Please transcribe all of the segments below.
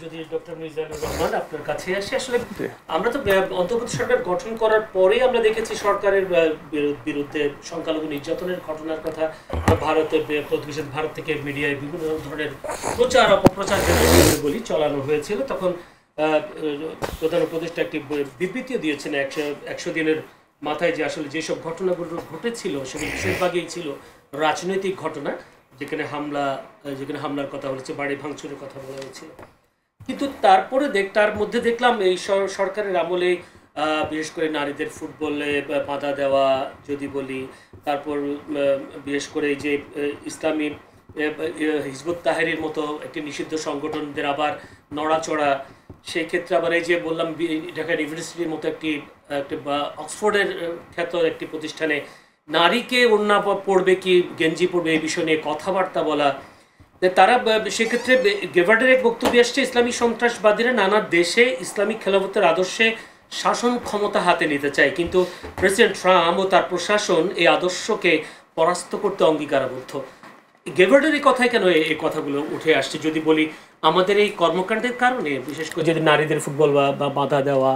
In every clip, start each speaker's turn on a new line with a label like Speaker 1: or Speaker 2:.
Speaker 1: যদি ডক্টর মিজানুর রহমান আপনার কাছে আসি, আসলে আমরা তো অন্তর্বর্তী সরকার গঠন করার পরেই আমরা দেখেছি সরকারের বিরুদ্ধে সংখ্যালঘু নির্যাতনের ঘটনার কথা ভারতের ভারত থেকে মিডিয়ায় বিভিন্ন ধরনের প্রচার অপপ্রচার বলি চালানো হয়েছিল। তখন প্রধান উপদেষ্টা একটি বিবৃতিও দিয়েছেন 100 দিনের মাথায় যে আসলে যেসব ঘটনাগুলো ঘটেছিল সেগুলো বেশিরভাগই ছিল রাজনৈতিক ঘটনা, যেখানে হামলার কথা বলেছে, বাড়ি ভাঙচুরের কথা বলা হয়েছিল। কিন্তু তারপরে তার মধ্যে দেখলাম এই সরকারের আমলে বিশেষ করে নারীদের ফুটবলে বাধা দেওয়া যদি বলি, তারপর বিশেষ করে এই যে ইসলামী হিজবুত তাহরির মতো একটি নিষিদ্ধ সংগঠনদের আবার নড়াচড়া, সেই ক্ষেত্রে আবার এই যে বললাম ঢাকা ইউনিভার্সিটির মতো একটি অক্সফোর্ডের খ্যাত একটি প্রতিষ্ঠানে নারীকে ওড়না পড়বে কি গেঞ্জি পড়বে এই বিষয় নিয়ে কথাবার্তা বলা। তারা সেক্ষেত্রে গেভার্ডের এক বক্তব্য আসছে, ইসলামী সন্ত্রাসবাদীরা নানা দেশে ইসলামিক খেলাফতের আদর্শে শাসন ক্ষমতা হাতে নিতে চায়, কিন্তু প্রেসিডেন্ট ট্রাম্প ও তার প্রশাসন এই আদর্শকে পরাস্ত করতে অঙ্গীকারাবদ্ধ। গেভার্ডের এই কথায় কেন এই কথাগুলো উঠে আসছে যদি বলি আমাদের এই কর্মকাণ্ডের কারণে, বিশেষ করে যদি নারীদের ফুটবল বা বাধা দেওয়া,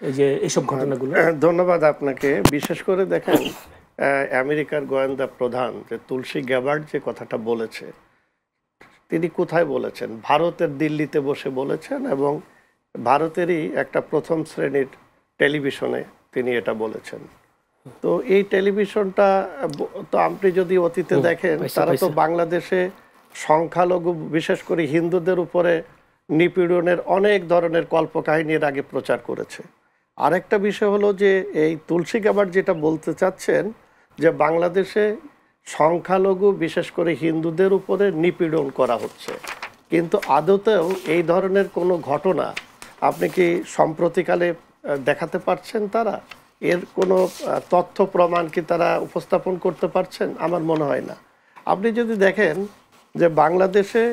Speaker 1: এই যে এইসব ঘটনাগুলো?
Speaker 2: ধন্যবাদ আপনাকে। বিশেষ করে দেখেন আমেরিকার গোয়েন্দা প্রধান যে তুলসী গ্যাবার্ড যে কথাটা বলেছে, তিনি কোথায় বলেছেন? ভারতের দিল্লিতে বসে বলেছেন এবং ভারতেরই একটা প্রথম শ্রেণীর টেলিভিশনে তিনি এটা বলেছেন। তো এই টেলিভিশনটা তো আপনি যদি অতীতে দেখেন, তারা তো বাংলাদেশে সংখ্যালঘু বিশেষ করে হিন্দুদের উপরে নিপীড়নের অনেক ধরনের কল্পকাহিনীর আগে প্রচার করেছে। আরেকটা বিষয় হলো যে এই তুলসী গ্যাবার্ড যেটা বলতে চাচ্ছেন যে বাংলাদেশে সংখ্যালঘু বিশেষ করে হিন্দুদের উপরে নিপীড়ন করা হচ্ছে, কিন্তু আদতেও এই ধরনের কোনো ঘটনা আপনি কি সম্প্রতিকালে দেখাতে পারছেন? তারা এর কোনো তথ্য প্রমাণ কি তারা উপস্থাপন করতে পারছেন? আমার মনে হয় না। আপনি যদি দেখেন যে বাংলাদেশে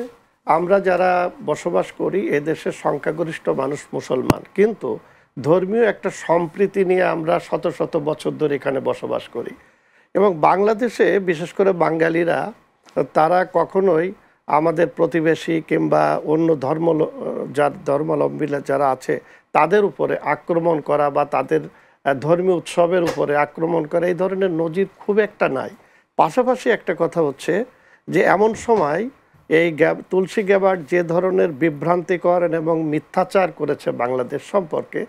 Speaker 2: আমরা যারা বসবাস করি, এদেশের সংখ্যাগরিষ্ঠ মানুষ মুসলমান, কিন্তু ধর্মীয় একটা সম্প্রীতি নিয়ে আমরা শত শত বছর ধরে এখানে বসবাস করি। এবং বাংলাদেশে বিশেষ করে বাঙালিরা তারা কখনোই আমাদের প্রতিবেশী কিংবা অন্য ধর্মাবলম্বীরা যারা আছে তাদের উপরে আক্রমণ করা বা তাদের ধর্মীয় উৎসবের উপরে আক্রমণ করা এই ধরনের নজির খুব একটা নাই। পাশাপাশি একটা কথা হচ্ছে যে এমন সময় এই তুলসী গ্যাবার্ড যে ধরনের বিভ্রান্তিকর এবং মিথ্যাচার করেছে বাংলাদেশ সম্পর্কে,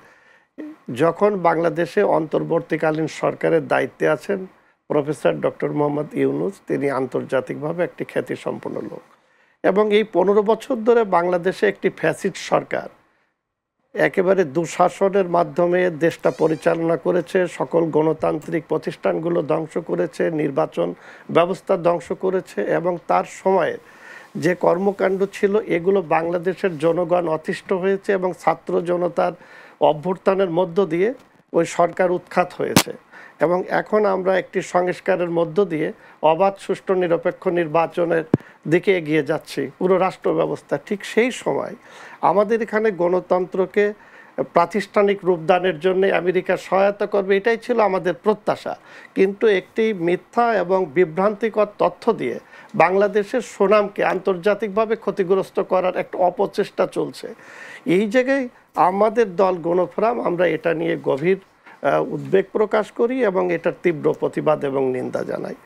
Speaker 2: যখন বাংলাদেশে অন্তর্বর্তীকালীন সরকারের দায়িত্বে আছেন প্রফেসর ডক্টর মোহাম্মদ ইউনূস, তিনি আন্তর্জাতিকভাবে একটি খ্যাতিসম্পন্ন লোক এবং এই 15 বছর ধরে বাংলাদেশে একটি ফ্যাসিস্ট সরকার একেবারে দুঃশাসনের মাধ্যমে দেশটা পরিচালনা করেছে, সকল গণতান্ত্রিক প্রতিষ্ঠানগুলো ধ্বংস করেছে, নির্বাচন ব্যবস্থা ধ্বংস করেছে এবং তার সময়ের যে কর্মকাণ্ড ছিল এগুলো বাংলাদেশের জনগণ অতিষ্ঠ হয়েছে এবং ছাত্র জনতার অভ্যুত্থানের মধ্য দিয়ে ওই সরকার উৎখাত হয়েছে এবং এখন আমরা একটি সংস্কারের মধ্য দিয়ে অবাধ সুষ্ঠু নিরপেক্ষ নির্বাচনের দিকে এগিয়ে যাচ্ছি পুরো রাষ্ট্র ব্যবস্থা। ঠিক সেই সময় আমাদের এখানে গণতন্ত্রকে প্রাতিষ্ঠানিক রূপদানের জন্য আমেরিকা সহায়তা করবে, এটাই ছিল আমাদের প্রত্যাশা। কিন্তু একটি মিথ্যা এবং বিভ্রান্তিকর তথ্য দিয়ে বাংলাদেশের সুনামকে আন্তর্জাতিকভাবে ক্ষতিগ্রস্ত করার একটা অপচেষ্টা চলছে। এই জায়গায় আমাদের দল গণফোরাম আমরা এটা নিয়ে গভীর উদ্বেগ প্রকাশ করি এবং এটার তীব্র প্রতিবাদ এবং নিন্দা জানাই।